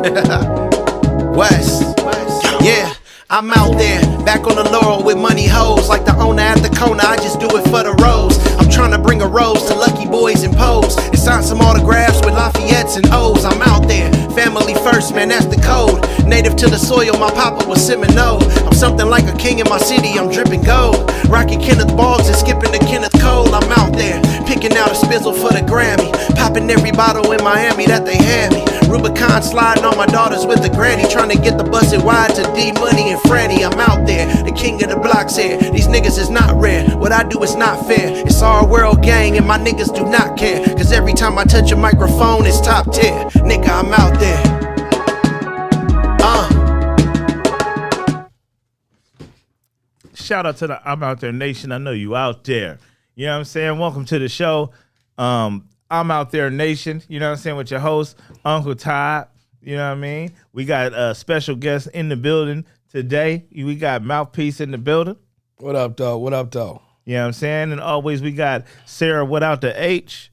West. Yeah, I'm out there, back on the laurel with money hoes. Like the owner at the corner, I just do it for the rose. I'm trying to bring a rose to Lucky Boys and Pose, and sign some autographs with Lafayette's and O's. I'm out there, family first, man, that's the code. Native to the soil, my papa was Seminole. I'm something like a king in my city, I'm dripping gold. Rocky Kenneth Boggs and skipping to Kenneth Cole. I'm out there, picking out a spizzle for the Grammy. Popping every bottle in Miami that they had me. Rubicon sliding on my daughters with the granny. Trying to get the busted wide to D Money and Franny. I'm out there, the king of the blocks here. These niggas is not rare, what I do is not fair. It's our world gang and my niggas do not care. Cause every time I touch a microphone it's top tier. Nigga, I'm out there. Shout out to the I'm Out There Nation. I know you out there. You know what I'm saying? Welcome to the show. I'm Out There Nation. You know what I'm saying? With your host, Uncle Todd. You know what I mean? We got a special guest in the building today. We got Mouthpiece in the building. What up, though? What up, though? You know what I'm saying? And always we got Sarah without the H.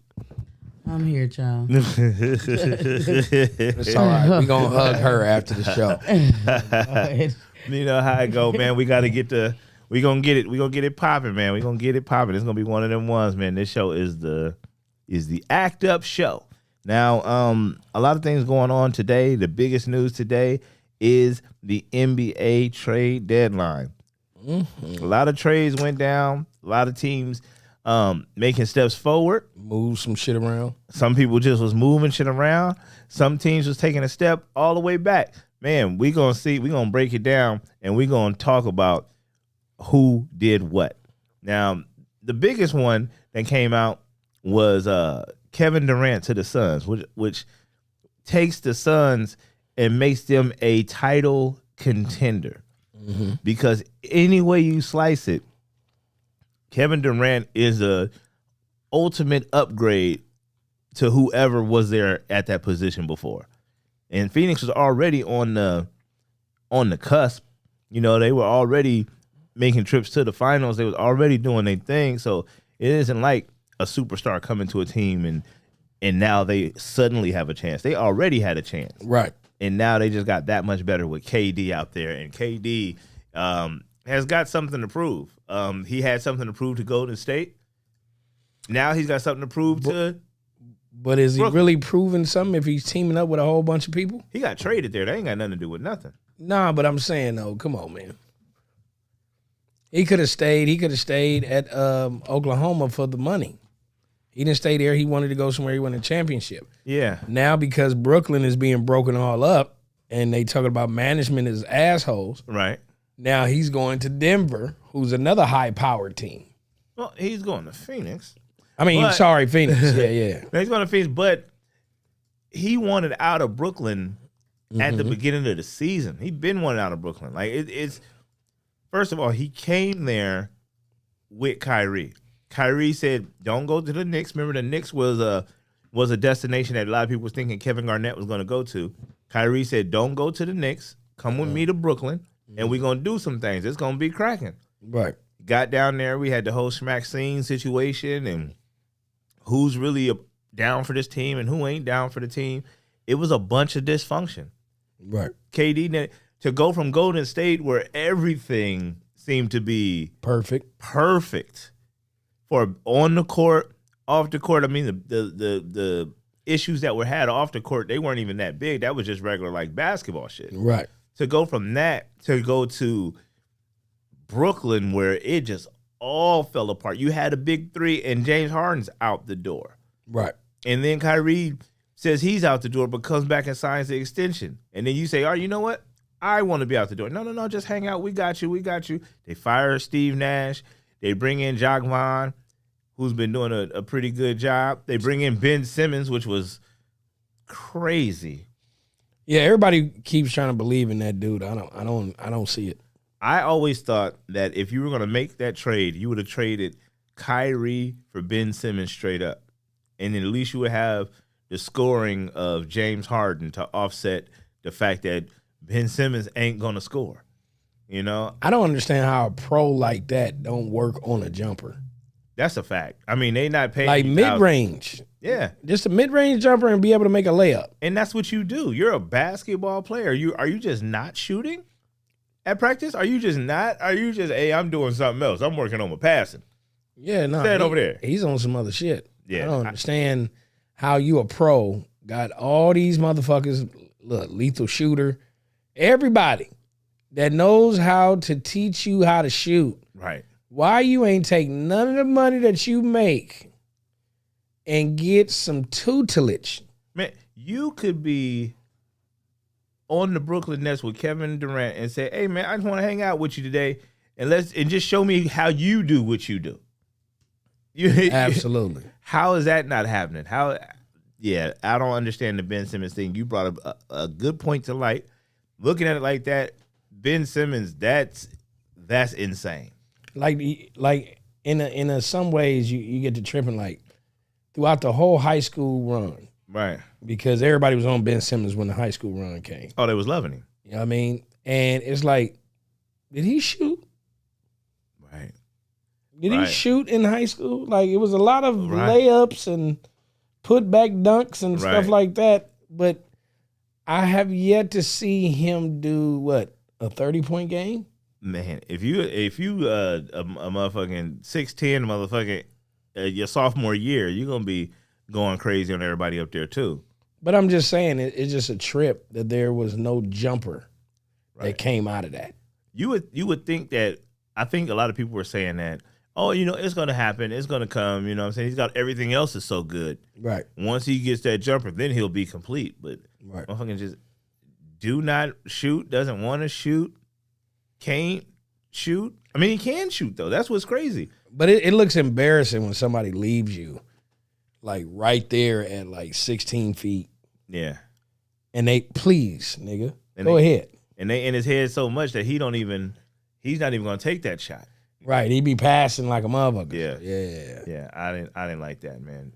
I'm here, child. It's all right. We're going to hug her after the show. You know how it go, man. We got to get the... We gonna get it popping, man. We gonna get it popping. It's gonna be one of them ones, man. This show is the Act Up show. Now, a lot of things going on today. The biggest news today is the NBA trade deadline. Mm-hmm. A lot of trades went down. A lot of teams making steps forward. Move some shit around. Some people just was moving shit around. Some teams was taking a step all the way back. Man, we gonna break it down and we gonna talk about who did what. Now, the biggest one that came out was Kevin Durant to the Suns, which takes the Suns and makes them a title contender. Mm-hmm. Because any way you slice it, Kevin Durant is a ultimate upgrade to whoever was there at that position before. And Phoenix was already on the cusp. You know, they were already making trips to the finals. They was already doing their thing. So it isn't like a superstar coming to a team and now they suddenly have a chance. They already had a chance. Right. And now they just got that much better with KD out there. And KD has got something to prove. He had something to prove to Golden State. Now he's got something to prove to But is he Brooklyn. really proving something if he's teaming up with a whole bunch of people? He got traded there. That ain't got nothing to do with nothing. Nah, but I'm saying, though, come on, man. He could have stayed. He could have stayed at Oklahoma for the money. He didn't stay there. He wanted to go somewhere he won a championship. Yeah. Now because Brooklyn is being broken all up and they talking about management as assholes, Right. now he's going to Denver, who's another high-powered team. Well, he's going to Phoenix. I mean, But- sorry, Phoenix. Yeah. Now he's going to Phoenix, but he wanted out of Brooklyn at the beginning of the season. He'd been wanting out of Brooklyn. Like it's first of all, he came there with Kyrie. Kyrie said, "Don't go to the Knicks." Remember, the Knicks was a destination that a lot of people was thinking Kevin Garnett was going to go to. Kyrie said, "Don't go to the Knicks. Come with me to Brooklyn, and we're going to do some things. It's going to be cracking." Right. Got down there. We had the whole Maxine situation and who's really down for this team and who ain't down for the team. It was a bunch of dysfunction. Right. KD, to go from Golden State where everything seemed to be Perfect. for on the court, off the court. I mean, the issues that were had off the court, they weren't even that big. That was just regular like basketball shit. Right. To go from that to go to Brooklyn where it just all fell apart. You had a big three and James Harden's out the door. Right. And then Kyrie says he's out the door but comes back and signs the extension. And then you say, "Oh, you know what? I want to be out the door." No, just hang out. We got you. They fire Steve Nash. They bring in Jacques Vaughn, who's been doing a pretty good job. They bring in Ben Simmons, which was crazy. Yeah, everybody keeps trying to believe in that dude. I don't see it. I always thought that if you were going to make that trade, you would have traded Kyrie for Ben Simmons straight up. And then at least you would have the scoring of James Harden to offset the fact that Ben Simmons ain't going to score. You know? I don't understand how a pro like that don't work on a jumper. That's a fact. I mean, they not paying Like you mid range, Yeah, just a mid range jumper and be able to make a layup. and that's what you do. You're a basketball player. Are you just not shooting at practice? Are you just not? Are you just I'm doing something else? I'm working on my passing. Yeah, no, Stand over there. He's on some other shit. Yeah, I don't understand how you a pro got all these motherfuckers. Look, lethal shooter, everybody that knows how to teach you how to shoot. Right. Why you ain't take none of the money that you make and get some tutelage? Man, you could be on the Brooklyn Nets with Kevin Durant and say, "Hey, man, I just want to hang out with you today, and just show me how you do what you do." Absolutely. How is that not happening? Yeah, I don't understand the Ben Simmons thing. You brought a good point to light. Looking at it like that, Ben Simmons, that's insane. Like in some ways you get to tripping like throughout the whole high school run, Right. because everybody was on Ben Simmons when the high school run came. Oh, they was loving him. You know what I mean? And it's like, did he shoot? Right. Did he Right. shoot in high school? Like it was a lot of Right. layups and put back dunks and stuff Right. like that. But I have yet to see him do a 30-point game? Man, if you a motherfucking 6'10" motherfucking your sophomore year, you're gonna be going crazy on everybody up there too. But I'm just saying it's just a trip that there was no jumper that Right. came out of that. You would think that. I think a lot of people were saying that. Oh, it's gonna happen. It's gonna come. You know what I'm saying? He's got everything else is so good. Right. Once he gets that jumper, then he'll be complete. But Right. motherfucking just do not shoot. Doesn't want to shoot. Can't shoot. I mean, he can shoot though. That's what's crazy. But it looks embarrassing when somebody leaves you like right there at like 16 feet Yeah. and they, please, nigga, And go they- ahead. And they in his head so much that he's not even gonna take that shot. Right. He be passing like a motherfucker. Yeah. Yeah. Yeah, I didn't like that, man.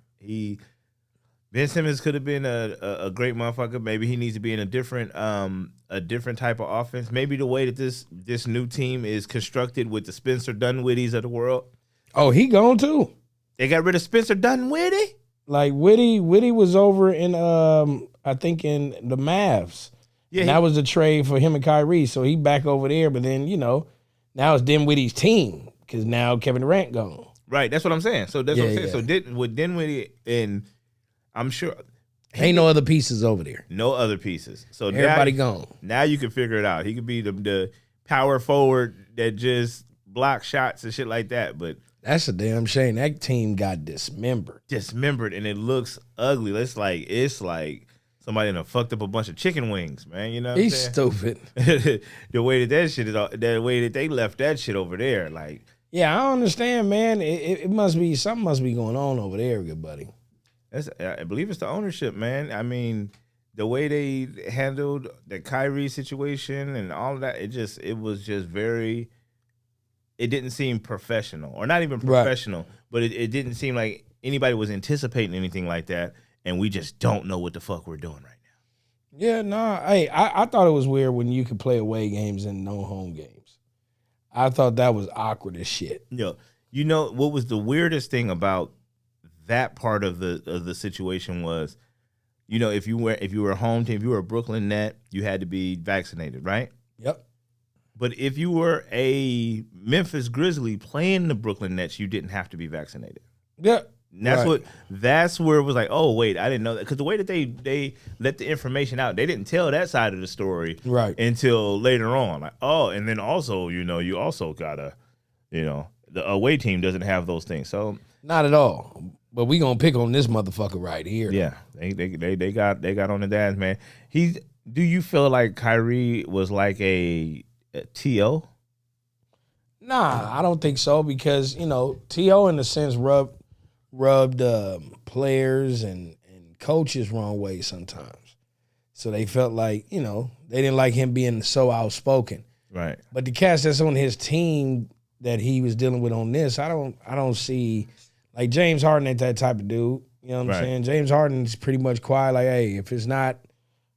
Ben Simmons could have been a great motherfucker. Maybe he needs to be in a different type of offense. Maybe the way that this new team is constructed with the Spencer Dinwiddie's of the world. Oh, he gone too. They got rid of Spencer Dinwiddie? Like Whitty was over in I think in the Mavs. Yeah, And that was the trade for him and Kyrie. So he back over there, but then, now it's Dinwiddie's team because now Kevin Durant gone. right. That's what I'm saying. So that's what I'm saying. Yeah. So with Dinwiddie, and I'm sure Ain't no other pieces over there. no other pieces. So Everybody now, gone. Now you can figure it out. He could be the power forward that just block shots and shit like that, but That's a damn shame. That team got dismembered. dismembered and it looks ugly. It's like somebody done fucked up a bunch of chicken wings, man. You know what I'm He's saying? stupid. The way that shit is, the way that they left that shit over there, like Yeah, I don't understand, man. It must be something must be going on over there, good buddy. I believe it's the ownership, man. I mean, the way they handled the Kyrie situation and all of that, it was just very. It didn't seem professional, or not even Right. professional, but it didn't seem like anybody was anticipating anything like that, and we just don't know what the fuck we're doing right now. Yeah, no. Hey, I thought it was weird when you could play away games and no home games. I thought that was awkward as shit. You know what was the weirdest thing about that part of the situation was, if you were a home team, if you were a Brooklyn Net, you had to be vaccinated, right? Yep. But if you were a Memphis Grizzly playing the Brooklyn Nets, you didn't have to be vaccinated. Yeah. And that's Right. that's where it was like, oh wait, I didn't know that, because the way that they let the information out, they didn't tell that side of the story Right. until later on. Like, oh, and then also, you also gotta, the away team doesn't have those things. So Not at all. But we gonna pick on this motherfucker right here. yeah, they got on the dance, man. Do you feel like Kyrie was like a TO? Nah, I don't think so because T.O. in a sense rubbed players and coaches wrong way sometimes. So they felt like they didn't like him being so outspoken. Right. But the cats that's on his team that he was dealing with on this, I don't see like James Harden ain't that type of dude. You know what I'm Right. saying? James Harden's pretty much quiet. Like, hey, if it's not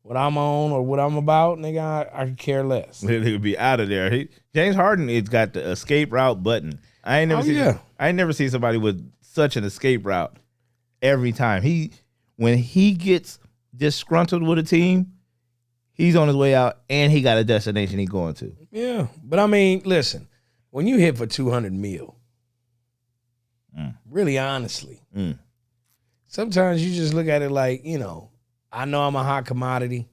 what I'm on or what I'm about, nigga, I could care less. He would be out of there. James Harden has got the escape route button. I ain't never Oh, seen. yeah. I ain't never seen somebody with such an escape route every time. When he gets disgruntled with a team, he's on his way out and he got a destination he's going to. Yeah. But I mean, listen, when you hit for 200 mil, really honestly, sometimes you just look at it like, you know, I know I'm a hot commodity,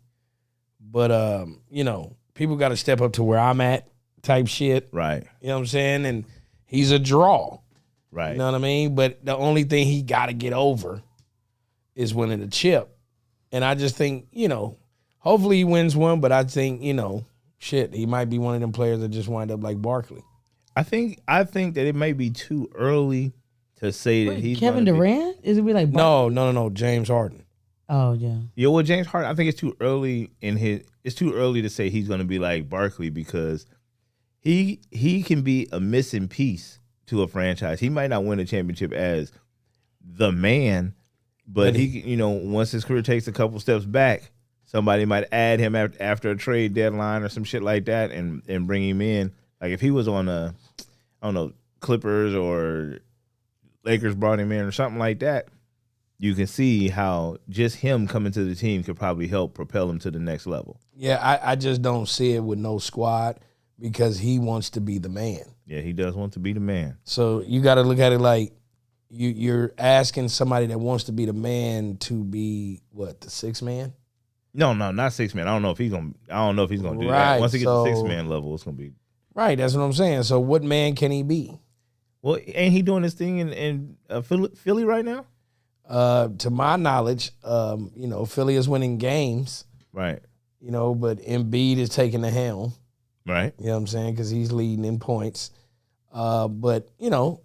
but, you know, people got to step up to where I'm at type shit. Right. You know what I'm saying? And he's a draw. Right. You know what I mean? But the only thing he got to get over is winning a chip. And I just think, you know, hopefully he wins one, but I think, you know, shit, he might be one of them players that just wind up like Barkley. I think that it may be too early to say that he's Kevin gonna Durant? Is it be like No, James Harden. Oh yeah. Yeah, well, James Harden, I think it's too early it's too early to say he's going to be like Barkley because he can be a missing piece to a franchise. He might not win a championship as the man, but he, you know, once his career takes a couple steps back, somebody might add him after a trade deadline or some shit like that and bring him in. Like if he was on I don't know, Clippers or Lakers brought him in or something like that, you can see how just him coming to the team could probably help propel him to the next level. Yeah, I just don't see it with no squad because he wants to be the man. Yeah, he does want to be the man. So you got to look at it like you're asking somebody that wants to be the man to be what, the sixth man? No, not six man. I don't know if he's gonna do Right, that. Once he gets so- to 6-man level, it's gonna be. Right, that's what I'm saying. So what man can he be? Well, ain't he doing this thing in Philly right now? To my knowledge, you know, Philly is winning games, Right, you know, but Embiid is taking the helm. right. You know what I'm saying? Because he's leading in points. But, you know,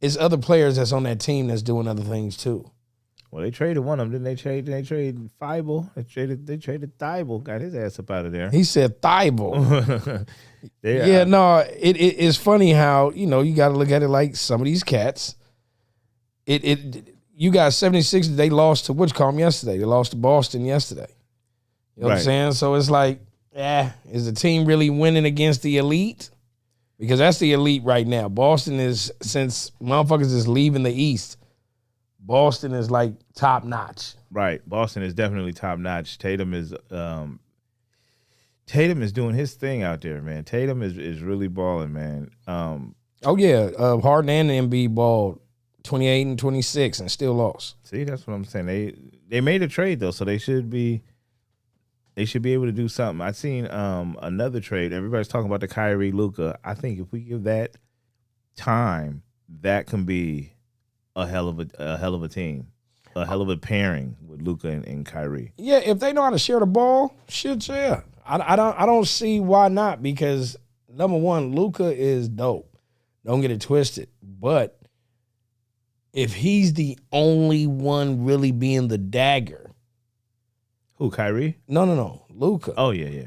it's other players that's on that team that's doing other things too. Well, they traded one of them, didn't they? They traded Thibault. They traded Thibault. Got his ass up out of there. He said Thibault. Yeah, No, it's funny how, you know, you got to look at it like some of these cats. You got 76, they lost to Wichcombe yesterday. They lost to Boston yesterday. You know what I'm Right. saying? So it's like, is the team really winning against the elite? Because that's the elite right now. Boston is, since motherfuckers is leaving the East, Boston is like top notch. Right. Boston is definitely top notch. Tatum is doing his thing out there, man. Tatum is really balling, man. Oh, yeah. Harden and Embiid balled 28 and 26 and still lost. See, that's what I'm saying. They made a trade though, so they should be able to do something. I seen another trade. Everybody's talking about the Kyrie Luka. I think if we give that time, that can be a hell of a team, a hell of a pairing with Luka and Kyrie. Yeah, if they know how to share the ball, shit, yeah. I don't see why not, because number one, Luka is dope. Don't get it twisted. But if he's the only one really being the dagger, Who, Kyrie? no, Luka. Oh yeah.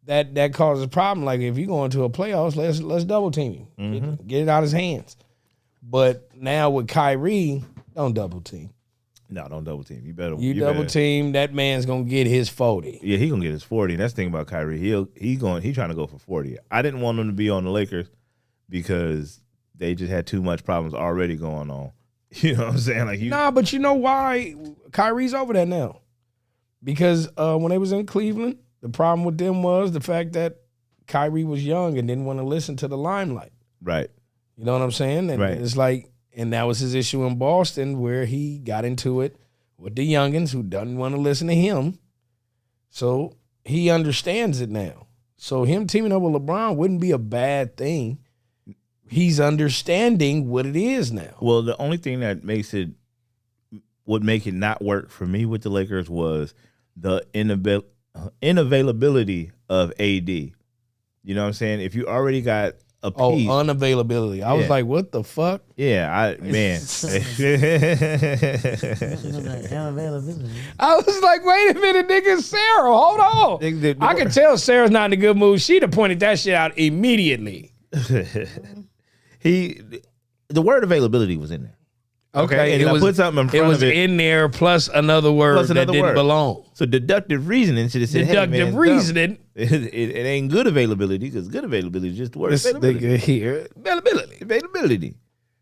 That causes a problem. Like if you go into a playoffs, let's double team him. Get it out of his hands. But now with Kyrie, don't double team. No, don't double team. You better. You double better. team, that man's gonna get his 40. Yeah, he gonna get his 40. That's the thing about Kyrie. He trying to go for 40. I didn't want him to be on the Lakers because they just had too much problems already going on. You know what I'm saying? Like Nah, but you know why Kyrie's over there now? Because when they was in Cleveland, the problem with them was the fact that Kyrie was young and didn't want to listen to the limelight. Right. You know what I'm saying? And Right. it's like, and that was his issue in Boston, where he got into it with the youngins who doesn't want to listen to him. So he understands it now. So him teaming up with LeBron wouldn't be a bad thing. He's understanding what it is now. Well, the only thing that would make it not work for me with the Lakers was the unavailability of AD. You know what I'm saying? If you already got a piece. Unavailability. I was Yeah. like, what the fuck? Yeah, man. Availability. I was like, wait a minute, nigga, Sarah, hold on. I could tell Sarah's not in a good mood. She'd have pointed that shit out immediately. The word availability was in there. Okay, And it I was put something in front it was of it. in there plus another word Plus that another didn't word. belong. So deductive reasoning should have said, Deductive hey, man, it's reasoning. dumb. It ain't good availability because good availability is just the word This availability. nigga here, availability. Availability.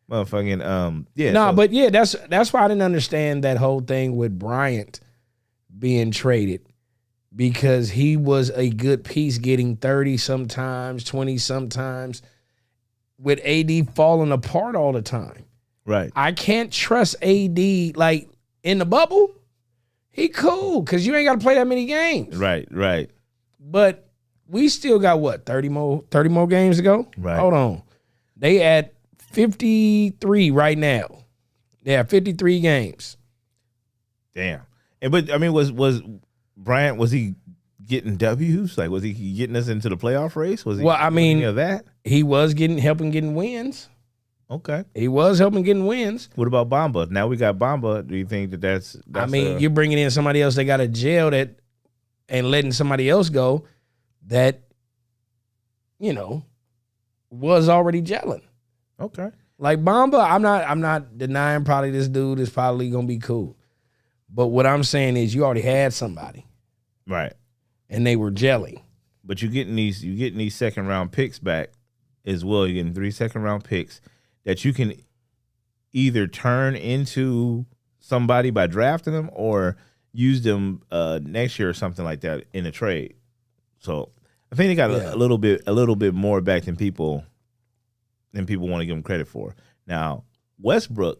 Motherfucking, yeah. No, so- but yeah, that's why I didn't understand that whole thing with Bryant being traded, because he was a good piece, getting 30 sometimes, 20 sometimes, with AD falling apart all the time. Right. I can't trust AD like in the bubble. He cool because you ain't got to play that many games. Right. But we still got what, 30 more games to go? Right. Hold on. They at 53 right now. They have 53 games. Damn. But I mean, was Bryant, was he getting W's? Like, was he getting us into the playoff race? Was he? Well, I mean- any of that. He was helping getting wins. Okay. He was helping getting wins. What about Bamba? Now we got Bamba. Do you think that's I mean, you're bringing in somebody else that got a jail that and letting somebody else go that, was already gelling. okay? Like Bamba, I'm not denying probably this dude is probably gonna be cool. But what I'm saying is you already had somebody Right. and they were gelling. But you're getting these second round picks back as well. You're getting 3 second round picks that you can either turn into somebody by drafting them or use them next year or something like that in a trade. So I think they got Yeah. a little bit more back than people want to give them credit for. Now Westbrook,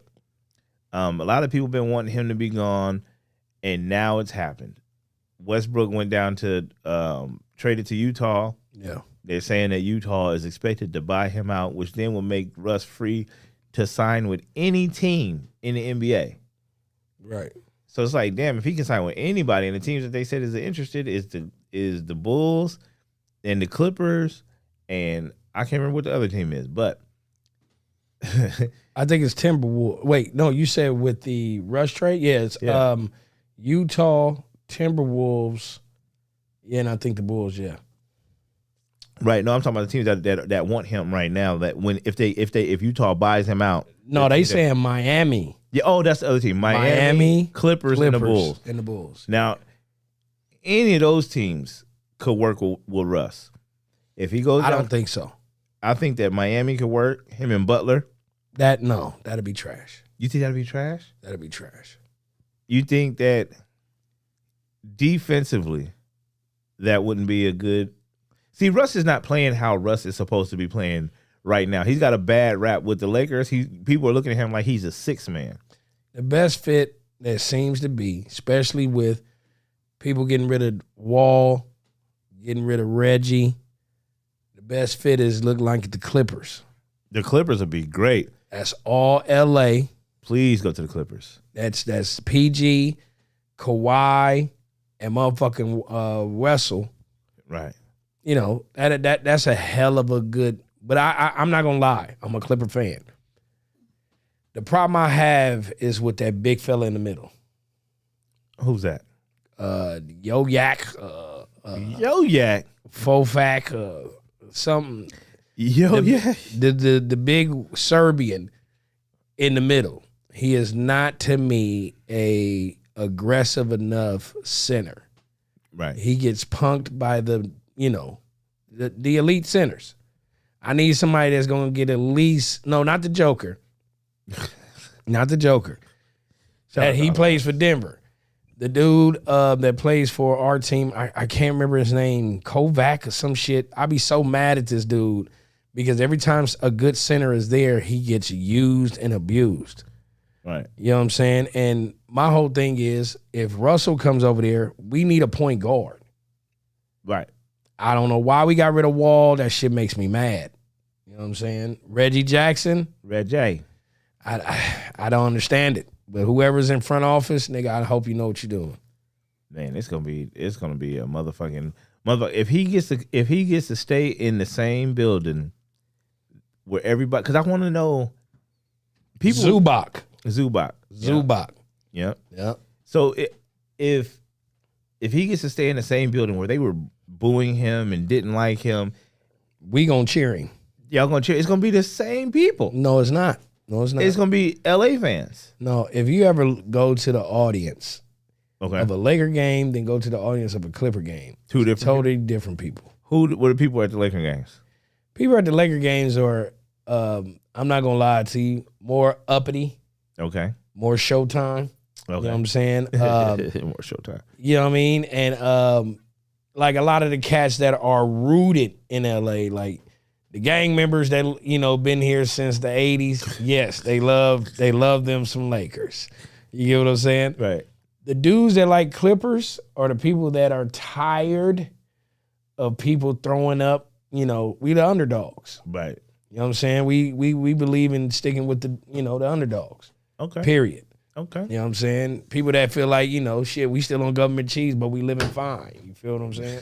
a lot of people been wanting him to be gone, and now it's happened. Westbrook went down to traded to Utah. Yeah. They're saying that Utah is expected to buy him out, which then will make Russ free to sign with any team in the NBA. Right. So it's like, damn, if he can sign with anybody, and the teams that they said is interested is the Bulls and the Clippers, and I can't remember what the other team is, but I think it's Timberwolves. Wait, no, you said with the Rush trade? Yeah, it's Yeah. Utah, Timberwolves, yeah, and I think the Bulls, yeah. right. No, I'm talking about the teams that want him right now. That if Utah buys him out, No, they saying Miami. yeah. Oh, that's the other team, Miami, Clippers, and the Bulls. And the Bulls. Now, any of those teams could work with Russ. If he goes, I down, don't think so. I think that Miami could work. Him and Butler. That'd be trash. You think that'd be trash? That'd be trash. You think that defensively, that wouldn't be a good. See, Russ is not playing how Russ is supposed to be playing right now. He's got a bad rap with the Lakers. People are looking at him like he's a six man. The best fit that seems to be, especially with people getting rid of Wall, getting rid of Reggie, the best fit is look like the Clippers. The Clippers would be great. That's all LA. Please go to the Clippers. That's PG, Kawhi, and motherfucking Wessel. Right. That's a hell of a good. But I'm not gonna lie, I'm a Clipper fan. The problem I have is with that big fella in the middle, Who's that? Yo Yak, Yo Yak. Fofak, something. Yo Yak. The big Serbian in the middle. He is not to me a aggressive enough center. Right. He gets punked by the elite centers. I need somebody that's going to get at least, no, not the Joker. Not the Joker. That he plays for Denver. The dude that plays for our team, I can't remember his name, Kovac or some shit. I be so mad at this dude because every time a good center is there, he gets used and abused. Right. You know what I'm saying? And my whole thing is if Russell comes over there, we need a point guard. Right. I don't know why we got rid of Wall. That shit makes me mad. You know what I'm saying? Reggie Jackson, Red J. I don't understand it. But whoever's in front office, nigga, I hope you know what you're doing. Man, it's gonna be a motherfucking if he gets to stay in the same building where everybody, because I want to know people. Zubac. Zubac. Yep. Yep. So if he gets to stay in the same building where they were booing him and didn't like him, We gonna cheer him. y'all gonna cheer. It's gonna be the same people. No, it's not. No, it's not. It's gonna be LA fans. No, if you ever go to the audience Okay. of a Laker game, then go to the audience of a Clipper game. Two different Totally different people. Who were the people at the Laker games? People at the Laker games are, I'm not going to lie to you, more uppity, Okay. more showtime. Okay. You know what I'm saying? More showtime. You know what I mean? And like a lot of the cats that are rooted in LA, like the gang members that, you know, been here since the 80s, yes, they love them some Lakers. You get what I'm saying? Right. The dudes that like Clippers are the people that are tired of people throwing up, you know, we the underdogs. Right. You know what I'm saying? We believe in sticking with the, you know, the underdogs. Okay. Period. Okay. You know what I'm saying? People that feel like, you know, shit, we still on government cheese, but we living fine. You feel what I'm saying?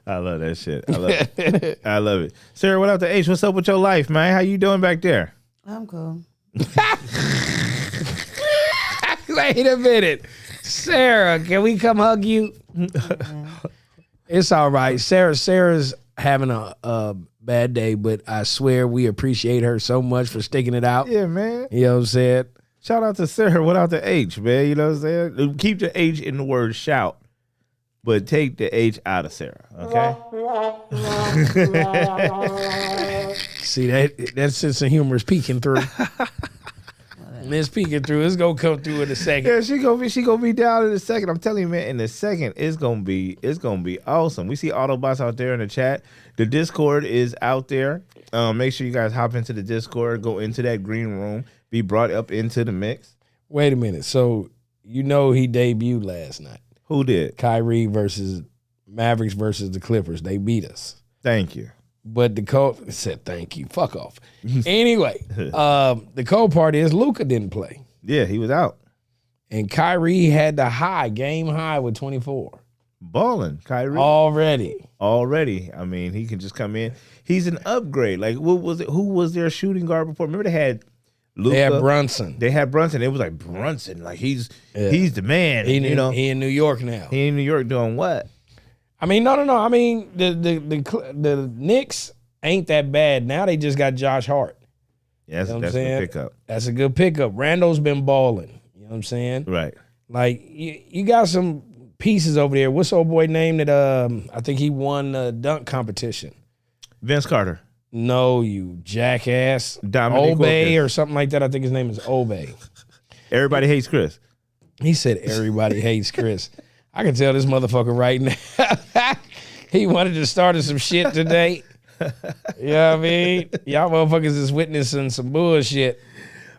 I love that shit. I love it. I love it. Sarah, what up to H? What's up with your life, man? How you doing back there? I'm cool. Wait a minute. Sarah, can we come hug you? It's all right. Sarah's having a bad day, but I swear we appreciate her so much for sticking it out. Yeah, man. You know what I'm saying? Shout out to Sarah. What out to H, man? You know what I'm saying? Keep the H in the word shout, but take the H out of Sarah, okay? See, that sense of humor is peeking through. It's peeking through. It's gonna come through in a second. Yeah, she gonna be down in a second. I'm telling you, man, in a second, it's gonna be awesome. We see Autobots out there in the chat. The Discord is out there. Make sure you guys hop into the Discord, go into that green room, be brought up into the mix. Wait a minute. So you know he debuted last night. Who did? Kyrie versus Mavericks versus the Clippers. They beat us. Thank you. But the cold said thank you. Fuck off. Anyway, the cold part is Luka didn't play. Yeah, he was out. And Kyrie had the game high with 24. Balling, Kyrie. Already. I mean, he can just come in. He's an upgrade. Like, what was it? Who was their shooting guard before? Remember they had Luka. They had Brunson. They had Brunson. It was like Brunson. Like he's the man. He you know, he in New York now. he in New York doing what? I mean, no. I mean, the Knicks ain't that bad. Now they just got Josh Hart. Yeah, that's, You know what I'm that's saying? the pickup. That's a good pickup. Randall's been balling. You know what I'm saying? Right. Like, you got some pieces over there. What's old boy name that I think he won the dunk competition? Vince Carter. No, you jackass. Dominic Obey Wilkins. or something like that. I think his name is Obey. Everybody hates Chris. He said everybody hates Chris. I can tell this motherfucker right now. He wanted to start some shit today. You know what I mean? Y'all motherfuckers is witnessing some bullshit.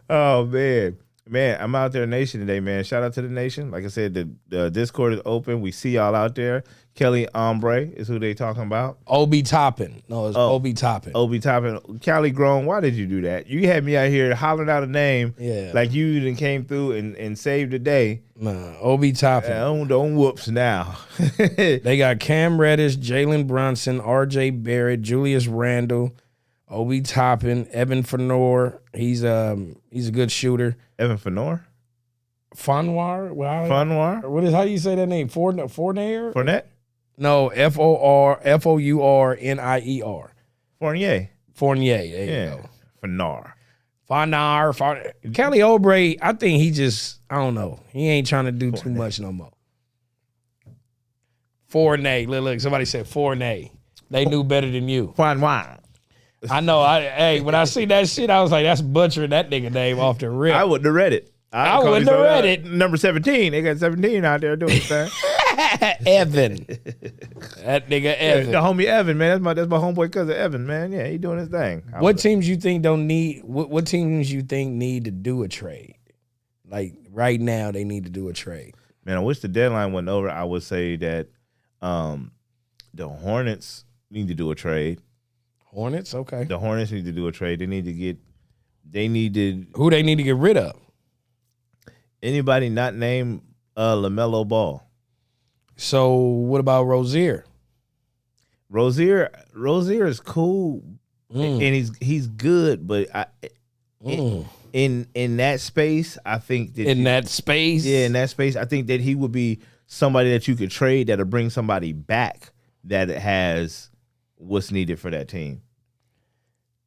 Oh man. Man, I'm out there, Nation, today, man. Shout out to the Nation. Like I said, the Discord is open. We see y'all out there. Kelly Ombre is who they talking about. Obi Toppin. No, it's Obi Toppin. Obi Toppin. Cali Grown, why did you do that? You had me out here hollering out a name like you even came through and saved the day. Nah, Obi Toppin. Don't whoops now. They got Cam Reddish, Jalen Brunson, R.J. Barrett, Julius Randle, Obi Toppin, Evan Fenor. He's a good shooter. Evan Fenor? Fonwar? Fonwar? How do you say that name? Fournier? Fournette? No, Fournier. Fournier. Fournier. There you go. Fenor. Fournier. Kelly Oubre, I think he just, I don't know. He ain't trying to do too much no more. Fournier. Look, somebody said Fournier. They knew better than you. Fonwar. I know. Hey, when I see that shit, I was like, that's butchering that nigga name off the rip. I wouldn't have read it. I wouldn't have read it. Number 17. They got 17 out there doing thing. Evan. That nigga Evan. The homie Evan, man. That's my homeboy cousin Evan, man. Yeah, he doing his thing. What teams you think don't need? What teams you think need to do a trade? Like right now, they need to do a trade. Man, I wish the deadline went over. I would say that the Hornets need to do a trade. Hornets, okay. The Hornets need to do a trade. Who they need to get rid of? Anybody not named LaMelo Ball. So what about Rozier? Rozier is cool, and he's good, but in that space, I think that in that space, I think that he would be somebody that you could trade that'll bring somebody back that has what's needed for that team.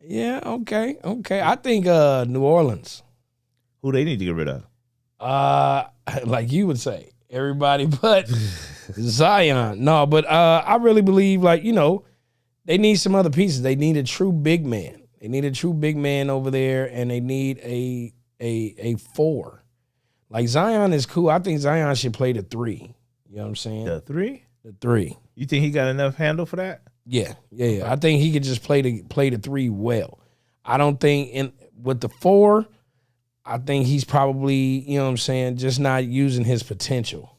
Yeah, okay. I think New Orleans. Who they need to get rid of? Like you would say, everybody but Zion. No, but I really believe, like, they need some other pieces. They need a true big man. They need a true big man over there, and they need a 4. Like, Zion is cool. I think Zion should play the 3. You know what I'm saying? The 3? The 3. You think he got enough handle for that? Yeah. I think he could just play the 3 well. I don't think with the 4, I think he's probably, you know what I'm saying, just not using his potential.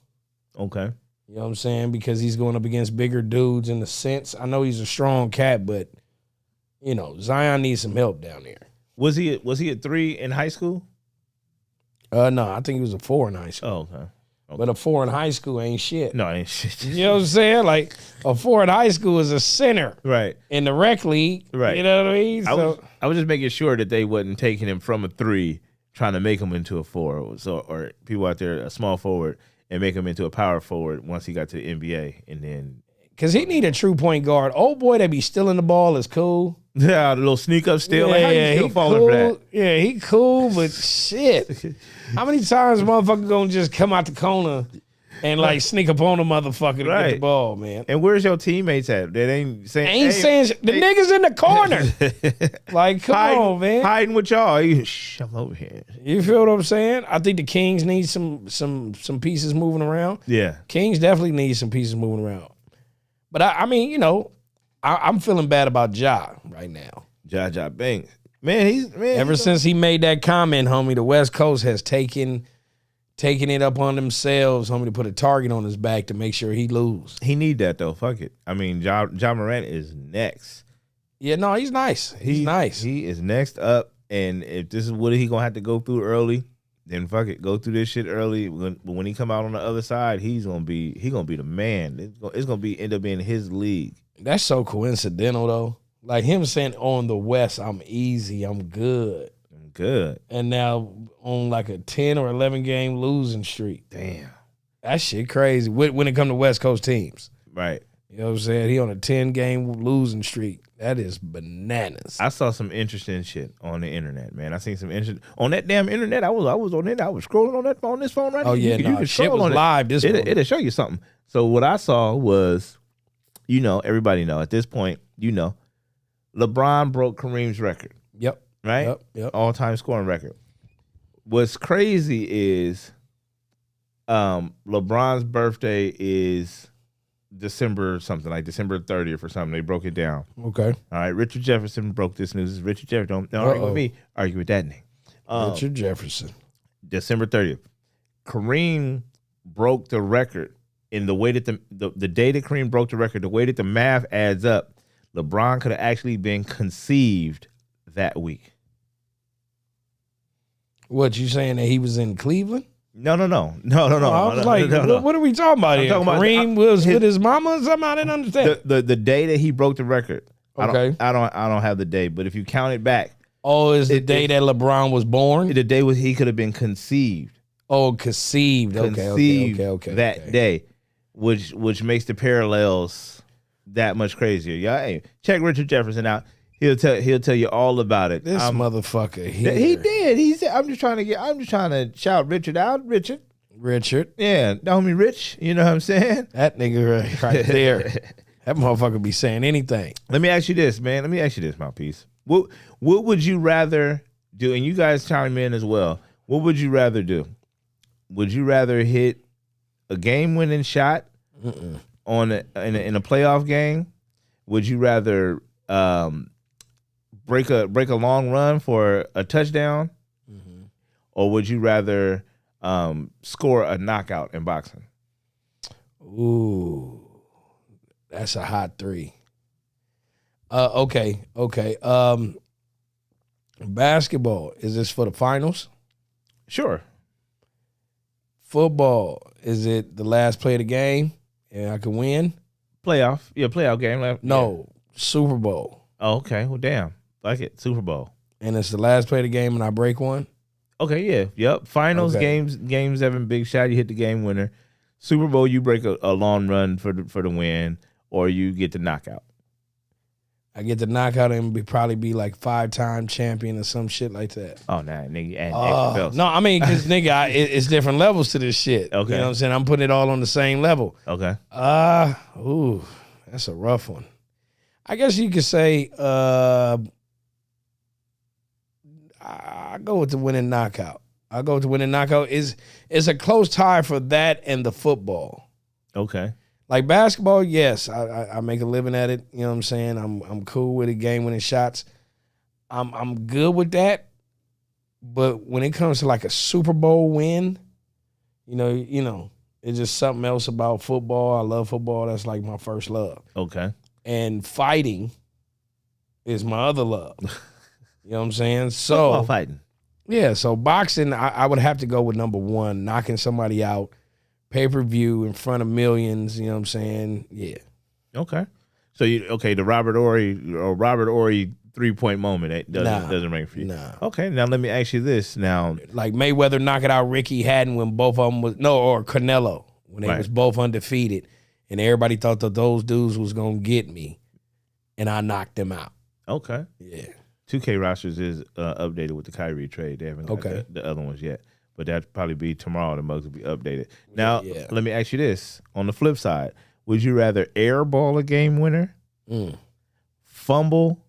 Okay. You know what I'm saying? Because he's going up against bigger dudes in the sense. I know he's a strong cat, but, Zion needs some help down there. Was he a 3 in high school? No, I think he was a 4 in high school. Oh, okay. But a 4 in high school ain't shit. No, ain't shit. You know what I'm saying? Like, a 4 in high school is a center Right. in the rec league. Right. You know what I mean? I was just making sure that they wasn't taking him from a 3, trying to make him into a 4. Or people out there, a small forward, and make him into a power forward once he got to the NBA. And then. Because he need a true point guard. Old boy that be stealing the ball is cool. Yeah, the little sneak up still. Yeah, Like, how you still he falling cool. for that? Yeah, he cool, but shit. How many times motherfucker gonna just come out the corner and like sneak up on a motherfucker to get the Right. ball, man? And where's your teammates at? They ain't saying. Ain't saying shit. The niggas in the corner. Like, come on, man. Hiding with y'all. Shh, I'm over here. You feel what I'm saying? I think the Kings need some pieces moving around. Yeah. Kings definitely need some pieces moving around. But I mean, I'm feeling bad about Ja right now. Ja Banks. Man, Ever since he made that comment, homie, the West Coast has taken it up on themselves, homie, to put a target on his back to make sure he lose. he need that though. Fuck it. I mean, Ja Morant is next. Yeah, no, he's nice. He's nice. He is next up, and if this is what he gonna have to go through early, then fuck it. Go through this shit early. When he come out on the other side, he's gonna be the man. It's gonna end up being his league. That's so coincidental though. Like him saying on the West, I'm easy, I'm good. I'm good. And now on like a 10 or 11 game losing streak. Damn. That shit crazy when it come to West Coast teams. Right. You know what I'm saying? He on a 10 game losing streak. That is bananas. I saw some interesting shit on the internet, man. I seen some interesting on that damn internet. I was on it. I was scrolling on this phone right Oh here. yeah, no, shit scroll was on it. live this morning. It'll show you something. So what I saw was, everybody know at this point, LeBron broke Kareem's record, Yep. right? Yep. All-time scoring record. What's crazy is LeBron's birthday is December something, like December 30th or something. They broke it down. Okay. All right, Richard Jefferson broke this news. Richard Jefferson, don't argue with me, argue with that name. Richard Jefferson. December 30th. Kareem broke the record in the way that the day that Kareem broke the record, the way that the math adds up, LeBron could have actually been conceived that week. What, you saying that he was in Cleveland? No. I was like, what are we talking about here? talking about Kareem was with his mama or something? I didn't understand. The day that he broke the record. Okay. I don't have the day, but if you count it back, Is the day that LeBron was born? the day was he could have been conceived. Conceived. Conceived Okay. that day, which makes the parallels that much crazier. Yeah, hey, check Richard Jefferson out. He'll tell you all about it. This motherfucker here. He did. He said, I'm just trying to shout Richard out. Richard. Yeah, the homie Rich. You know what I'm saying? That nigga right there. That motherfucker be saying anything. Let me ask you this, man. Mouthpiece. What would you rather do? And you guys chime in as well. What would you rather do? Would you rather hit a game-winning shot in a playoff game? Would you rather break a long run for a touchdown, or would you rather score a knockout in boxing? Ooh, that's a hot 3. Okay. Basketball, is this for the finals? Sure. Football, is it the last play of the game and I can win? Playoff game. No, Super Bowl. Oh, okay. Well, damn. Like it. Super Bowl. And it's the last play of the game and I break one? Okay, yeah. Yep. Finals, Okay. games 7, big shot, you hit the game winner. Super Bowl, you break a long run for the win, or you get the knockout. I get the knockout and probably be like 5-time champion or some shit like that. Oh, nah, nigga, add extra belts. No, I mean, because nigga, it's different levels to this shit. Okay. You know what I'm saying? I'm putting it all on the same level. Okay. Ooh, that's a rough one. I guess you could say I go with the winning knockout. I go with the winning knockout. It's a close tie for that and the football. Okay. Like basketball, yes, I make a living at it. You know what I'm saying? I'm cool with it, game winning shots. I'm good with that. But when it comes to like a Super Bowl win, you know, it's just something else about football. I love football. That's like my first love. Okay. And fighting is my other love. You know what I'm saying? Football So fighting. yeah, so boxing, I would have to go with number one, knocking somebody out, pay-per-view in front of millions, you know what I'm saying? Yeah. Okay. So the Robert Ory 3-point moment doesn't ring for you. Nah. Okay. Now let me ask you this. Now, Like Mayweather knocking out Ricky Hatton when both of them or Canelo when they Right. was both undefeated, and everybody thought that those dudes was gonna get me, and I knocked them out. okay. Yeah. 2K rosters is updated with the Kyrie trade. They haven't got Okay. the other ones yet, but that'd probably be tomorrow. The mugs will be updated. Now, Yeah. let me ask you this: on the flip side, would you rather airball a game winner, fumble,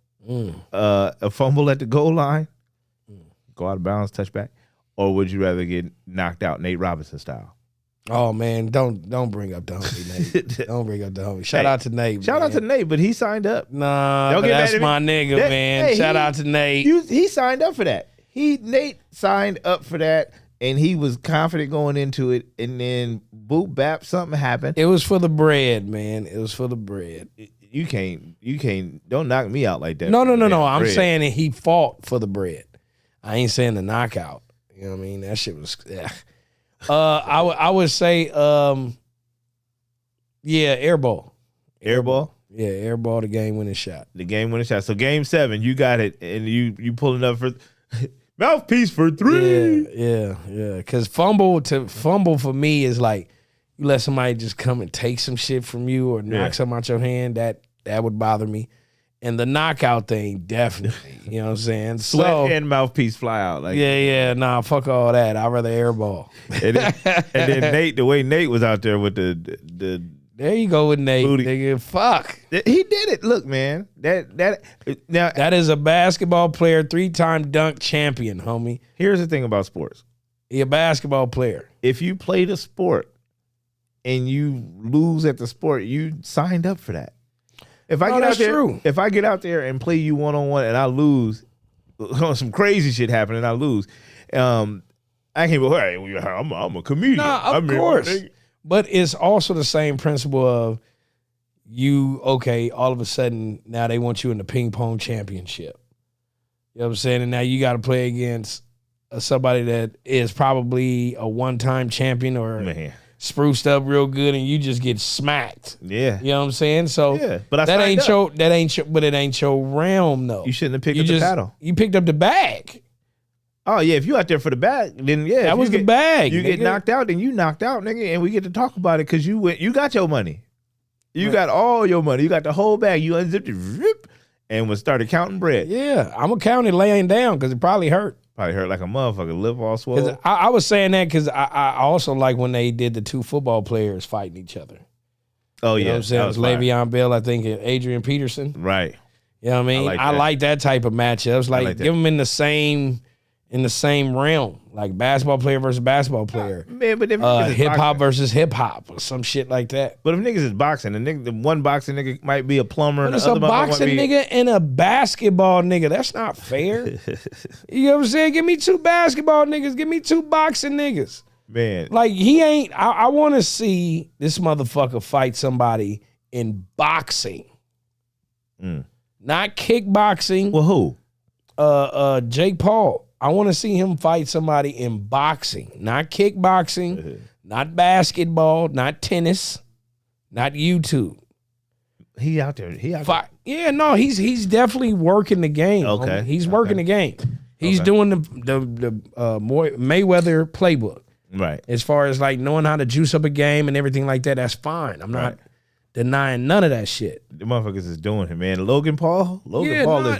a fumble at the goal line, go out of bounds, touchback, or would you rather get knocked out Nate Robinson style? Oh man, don't bring up the homie Nate. Don't bring up the homie. Shout Hey, out to Nate. Shout man. out to Nate, but he signed up. Nah, Don't but get mad that's at me. my nigga, That- man. hey, Shout he- out to Nate. He signed up for that. Nate signed up for that, and he was confident going into it. And then boop bap, something happened. It was for the bread, man. It was for the bread. You can't. Don't knock me out like that. No. Damn I'm bread. saying that he fought for the bread. I ain't saying the knockout. You know what I mean? That shit was. Yeah. I would say, yeah, airball. Airball. Yeah, airball, the game winning shot. The game winning shot. So game 7, you got it, and you pulling up for mouthpiece for 3. Yeah. Because fumble for me is like you let somebody just come and take some shit from you or knock Yeah. something out your hand. That would bother me. And the knockout thing, definitely. You know what I'm saying? Sweat So, and mouthpiece fly out. Like yeah, nah, fuck all that. I'd rather airball. and then Nate, the way Nate was out there with the There you go with Nate, Booty. nigga. Fuck. he did it. Look, man, that now That is a basketball player, 3-time dunk champion, homie. here's the thing about sports. He a basketball player. If you play the sport and you lose at the sport, you signed up for that. If I No, get out that's there, true. if I get out there and play you 1-on-1 and I lose, some crazy shit happen and I lose, I can't be, hey, I'm a comedian. Nah, of course. But it's also the same principle of all of a sudden, now they want you in the ping pong championship. You know what I'm saying? And now you got to play against somebody that is probably a one-time champion or Man, spruced up real good, and you just get smacked. yeah. You know what I'm saying? So Yeah, but I that signed ain't up. but it ain't your realm though. You shouldn't have picked You up just the paddle. you picked up the bag. Oh yeah, if you out there for the bag, then yeah, That if was you the bag. You get nigga. knocked out, then you knocked out, nigga, and we get to talk about it because you got your money. You got all your money. You got the whole bag. You unzipped it, zip, and was started counting bread. Yeah, I'm gonna count it laying down because it probably hurt. Probably hurt like a motherfucker, lip all 'Cause swollen. I was saying that because I also like when they did the 2 football players fighting each other. Oh You know yeah, what I'm saying? that It was fire. Le'Veon Bell, I think, and Adrian Peterson. Right. You know what I mean? like I that. like that type of matchups. Like, like that. give them in the same realm, like basketball player versus basketball player, Man, but if niggas is hip hop boxing- versus hip hop, or some shit like that. But if niggas is boxing, the one boxing nigga might be a plumber, But and it's the a other motherfucker might boxing be, nigga and a basketball nigga. That's not fair. You know what I'm saying? Give me 2 basketball niggas. Give me 2 boxing niggas. Man, Like he ain't. I want to see this motherfucker fight somebody in boxing, not kickboxing. well, who? Jake Paul. I want to see him fight somebody in boxing, not kickboxing, not basketball, not tennis, not YouTube. He out there. Fight. Yeah, no, he's definitely working the game. Okay, homie. He's working the game. He's doing the Mayweather playbook. Right. As far as like knowing how to juice up a game and everything like that, that's fine. I'm not denying none of that shit. The motherfuckers is doing it, man. Logan Paul Yeah, Paul nah, is the